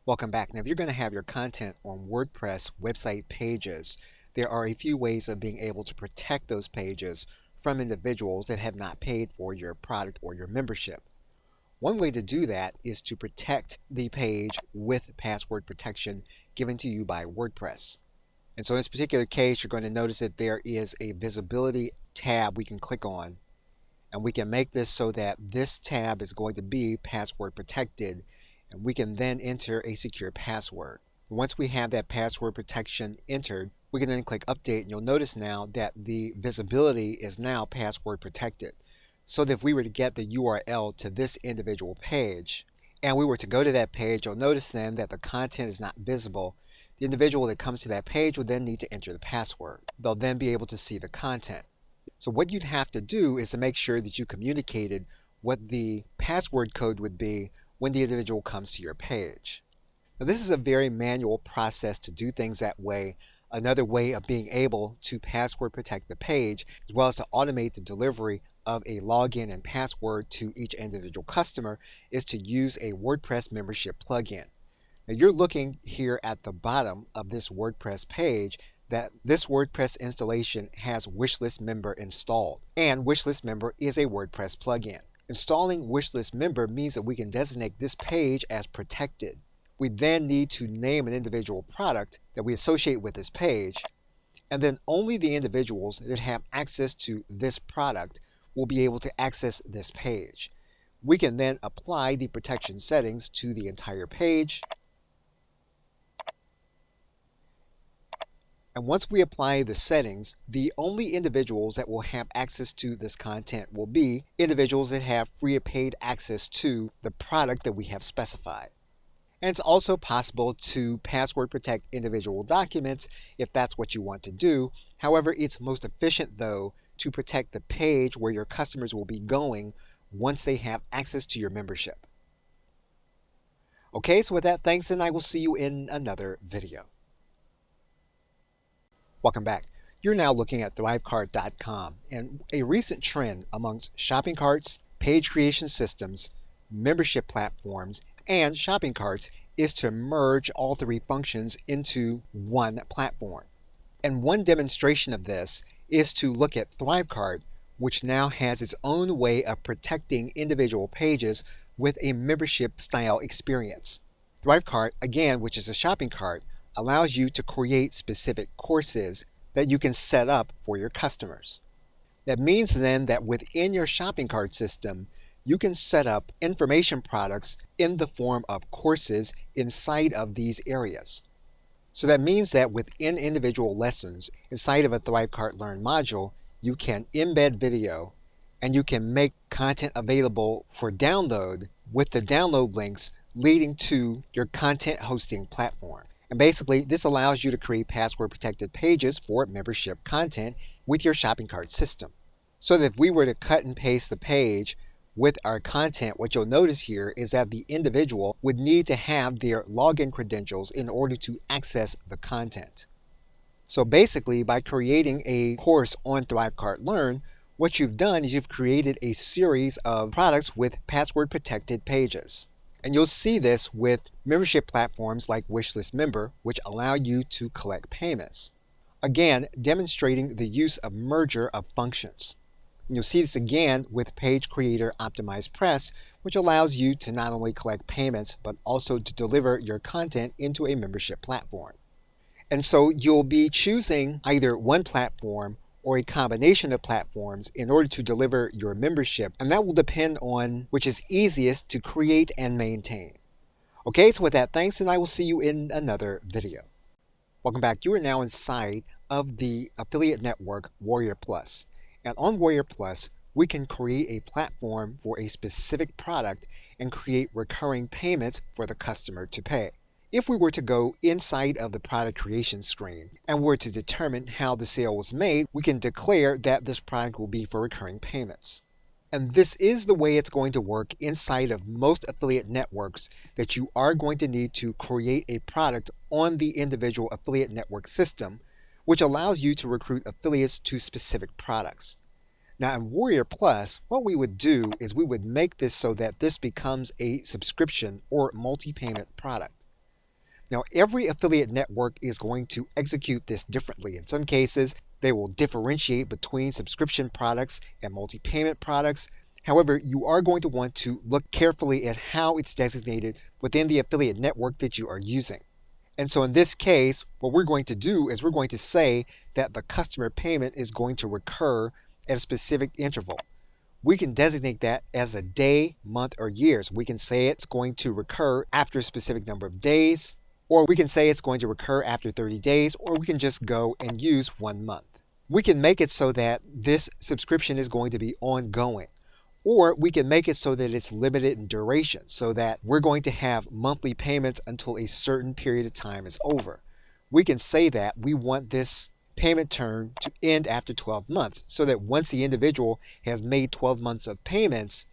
Welcome back. Now, if you're going to have your content on WordPress website pages, there are a few ways of being able to protect those pages from individuals that have not paid for your product or your membership. One way to do that is to protect the page with password protection given to you by WordPress. And so in this particular case, you're going to notice that there is a visibility tab we can click on, and we can make this so that this tab is going to be password protected, and we can then enter a secure password. Once we have that password protection entered, we can then click update, and you'll notice now that the visibility is now password protected. So that if we were to get the URL to this individual page and we were to go to that page, you'll notice then that the content is not visible. The individual that comes to that page will then need to enter the password. They'll then be able to see the content. So what you'd have to do is to make sure that you communicated what the password code would be when the individual comes to your page. Now, this is a very manual process to do things that way. Another way of being able to password protect the page, as well as to automate the delivery of a login and password to each individual customer, is to use a WordPress membership plugin. Now, you're looking here at the bottom of this WordPress page that this WordPress installation has Wishlist Member installed, and Wishlist Member is a WordPress plugin. Installing Wishlist Member means that we can designate this page as protected. We then need to name an individual product that we associate with this page, and then only the individuals that have access to this product will be able to access this page. We can then apply the protection settings to the entire page. And once we apply the settings, the only individuals that will have access to this content will be individuals that have free or paid access to the product that we have specified. And it's also possible to password protect individual documents if that's what you want to do. However, it's most efficient, though, to protect the page where your customers will be going once they have access to your membership. Okay, so with that, thanks, and I will see you in another video. Welcome back. You're now looking at ThriveCart.com, and a recent trend amongst shopping carts, page creation systems, membership platforms, and shopping carts is to merge all three functions into one platform. And one demonstration of this is to look at ThriveCart, which now has its own way of protecting individual pages with a membership style experience. ThriveCart, again, which is a shopping cart, allows you to create specific courses that you can set up for your customers. That means then that within your shopping cart system, you can set up information products in the form of courses inside of these areas. So that means that within individual lessons, inside of a ThriveCart Learn module, you can embed video and you can make content available for download with the download links leading to your content hosting platform. And basically, this allows you to create password protected pages for membership content with your shopping cart system. So that if we were to cut and paste the page with our content, what you'll notice here is that the individual would need to have their login credentials in order to access the content. So basically, by creating a course on ThriveCart Learn, what you've done is you've created a series of products with password protected pages. And you'll see this with membership platforms like Wishlist Member, which allow you to collect payments. Again, demonstrating the use of merger of functions. And you'll see this again with Page Creator Optimized Press, which allows you to not only collect payments, but also to deliver your content into a membership platform. And so you'll be choosing either one platform or a combination of platforms in order to deliver your membership, and that will depend on which is easiest to create and maintain. Okay, so with that, thanks, and I will see you in another video. Welcome back. You are now inside of the affiliate network Warrior Plus. And on Warrior Plus, we can create a platform for a specific product and create recurring payments for the customer to pay. If we were to go inside of the product creation screen and were to determine how the sale was made, we can declare that this product will be for recurring payments. And this is the way it's going to work inside of most affiliate networks, that you are going to need to create a product on the individual affiliate network system, which allows you to recruit affiliates to specific products. Now in Warrior Plus, what we would do is we would make this so that this becomes a subscription or multi-payment product. Now, every affiliate network is going to execute this differently. In some cases, they will differentiate between subscription products and multi-payment products. However, you are going to want to look carefully at how it's designated within the affiliate network that you are using. And so in this case, what we're going to do is we're going to say that the customer payment is going to recur at a specific interval. We can designate that as a day, month, or year. So we can say it's going to recur after a specific number of days, or we can say it's going to recur after 30 days, or we can just go and use 1 month. We can make it so that this subscription is going to be ongoing. Or we can make it so that it's limited in duration, so that we're going to have monthly payments until a certain period of time is over. We can say that we want this payment term to end after 12 months, so that once the individual has made 12 months of payments,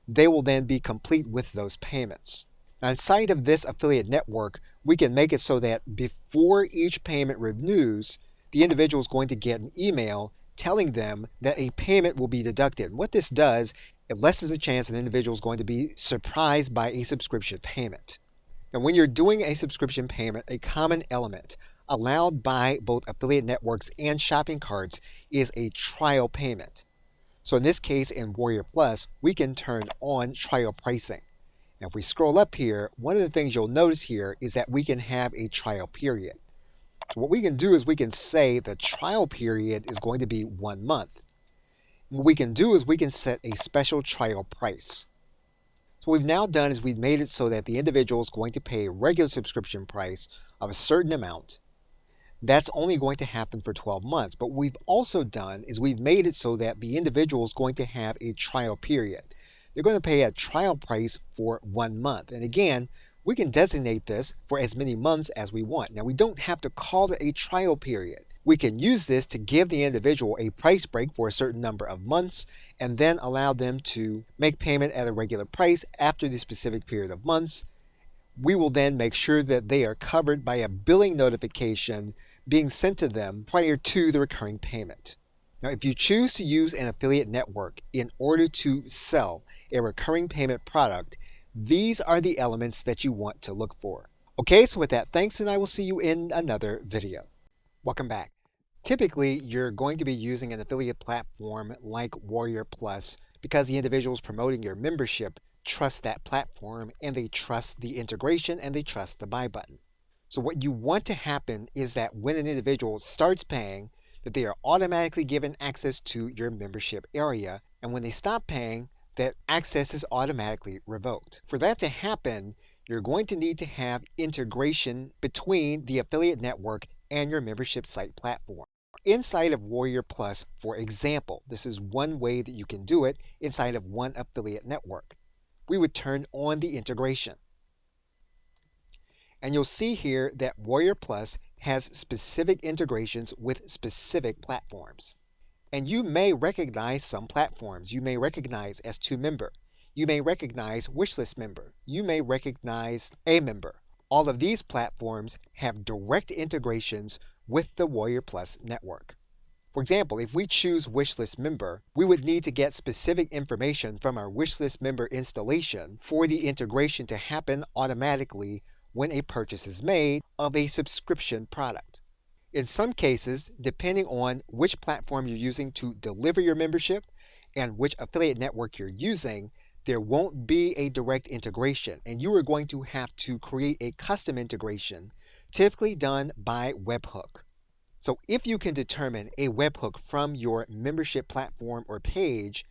they will then be complete with those payments. Now, inside of this affiliate network, we can make it so that before each payment renews, the individual is going to get an email telling them that a payment will be deducted. And what this does, it lessens the chance an individual is going to be surprised by a subscription payment. Now, when you're doing a subscription payment, a common element allowed by both affiliate networks and shopping carts is a trial payment. So in this case, in Warrior Plus, we can turn on trial pricing. Now, if we scroll up here, one of the things you'll notice here is that we can have a trial period. So what we can do is we can say the trial period is going to be 1 month. What we can do is we can set a special trial price. So what we've now done is we've made it so that the individual is going to pay a regular subscription price of a certain amount. That's only going to happen for 12 months. But what we've also done is we've made it so that the individual is going to have a trial period. They're going to pay a trial price for 1 month. And again, we can designate this for as many months as we want. Now, we don't have to call it a trial period. We can use this to give the individual a price break for a certain number of months and then allow them to make payment at a regular price after the specific period of months. We will then make sure that they are covered by a billing notification being sent to them prior to the recurring payment. Now, if you choose to use an affiliate network in order to sell a recurring payment product, these are the elements that you want to look for. Okay, so with that, thanks, and I will see you in another video. Welcome back. Typically, you're going to be using an affiliate platform like Warrior Plus because the individuals promoting your membership trust that platform and they trust the integration and they trust the buy button. So what you want to happen is that when an individual starts paying, that they are automatically given access to your membership area, and when they stop paying, that access is automatically revoked. For that to happen, you're going to need to have integration between the affiliate network and your membership site platform. Inside of Warrior Plus, for example, this is one way that you can do it inside of one affiliate network. We would turn on the integration. And you'll see here that Warrior Plus has specific integrations with specific platforms. And you may recognize some platforms. You may recognize S2 Member. You may recognize Wishlist Member. You may recognize A Member. All of these platforms have direct integrations with the Warrior Plus network. For example, if we choose Wishlist Member, we would need to get specific information from our Wishlist Member installation for the integration to happen automatically when a purchase is made of a subscription product. In some cases, depending on which platform you're using to deliver your membership and which affiliate network you're using, there won't be a direct integration, and you are going to have to create a custom integration, typically done by webhook. So if you can determine a webhook from your membership platform or page,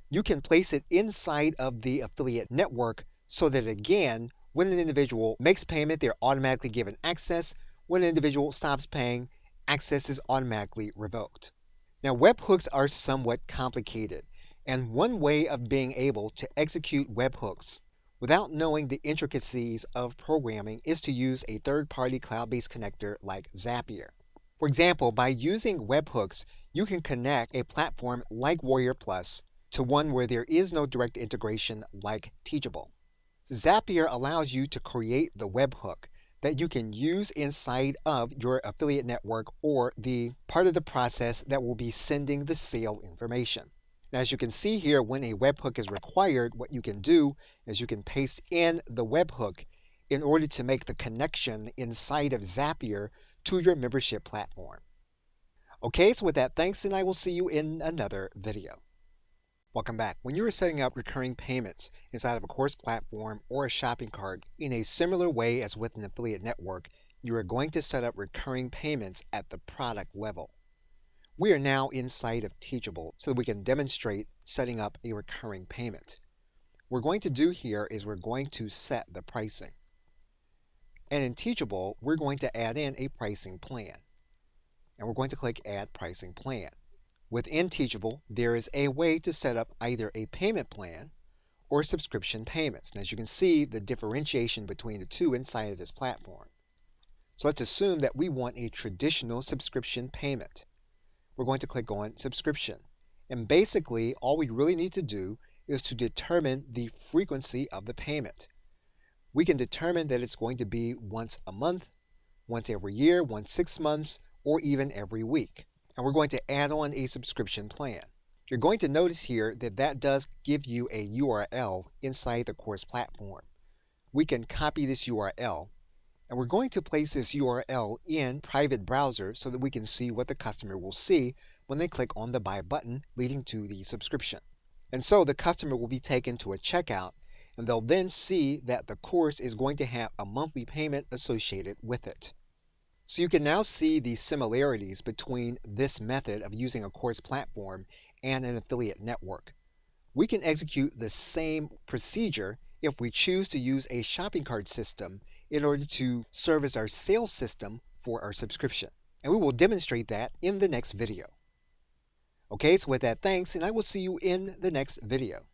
you can place it inside of the affiliate network so that, again, when an individual makes payment, they're automatically given access. When an individual stops paying, access is automatically revoked. Now, webhooks are somewhat complicated, and one way of being able to execute webhooks without knowing the intricacies of programming is to use a third-party cloud-based connector like Zapier. For example, by using webhooks, you can connect a platform like Warrior Plus to one where there is no direct integration like Teachable. Zapier allows you to create the webhook that you can use inside of your affiliate network or the part of the process that will be sending the sale information. Now, as you can see here, when a webhook is required, what you can do is you can paste in the webhook in order to make the connection inside of Zapier to your membership platform. Okay, so with that, thanks, and I will see you in another video. Welcome back. When you are setting up recurring payments inside of a course platform or a shopping cart in a similar way as with an affiliate network, you are going to set up recurring payments at the product level. We are now inside of Teachable so that we can demonstrate setting up a recurring payment. What we're going to do here is we're going to set the pricing. And in Teachable, we're going to add in a pricing plan. And we're going to click Add Pricing Plan. Within Teachable, there is a way to set up either a payment plan or subscription payments. And as you can see, the differentiation between the two inside of this platform. So let's assume that we want a traditional subscription payment. We're going to click on Subscription. And basically, all we really need to do is to determine the frequency of the payment. We can determine that it's going to be once a month, once every year, once 6 months, or even every week. And we're going to add on a subscription plan. You're going to notice here that that does give you a URL inside the course platform. We can copy this URL, and we're going to place this URL in private browser so that we can see what the customer will see when they click on the Buy button leading to the subscription. And so the customer will be taken to a checkout, and they'll then see that the course is going to have a monthly payment associated with it. So you can now see the similarities between this method of using a course platform and an affiliate network. We can execute the same procedure if we choose to use a shopping cart system in order to serve as our sales system for our subscription. And we will demonstrate that in the next video. Okay, so with that, thanks, and I will see you in the next video.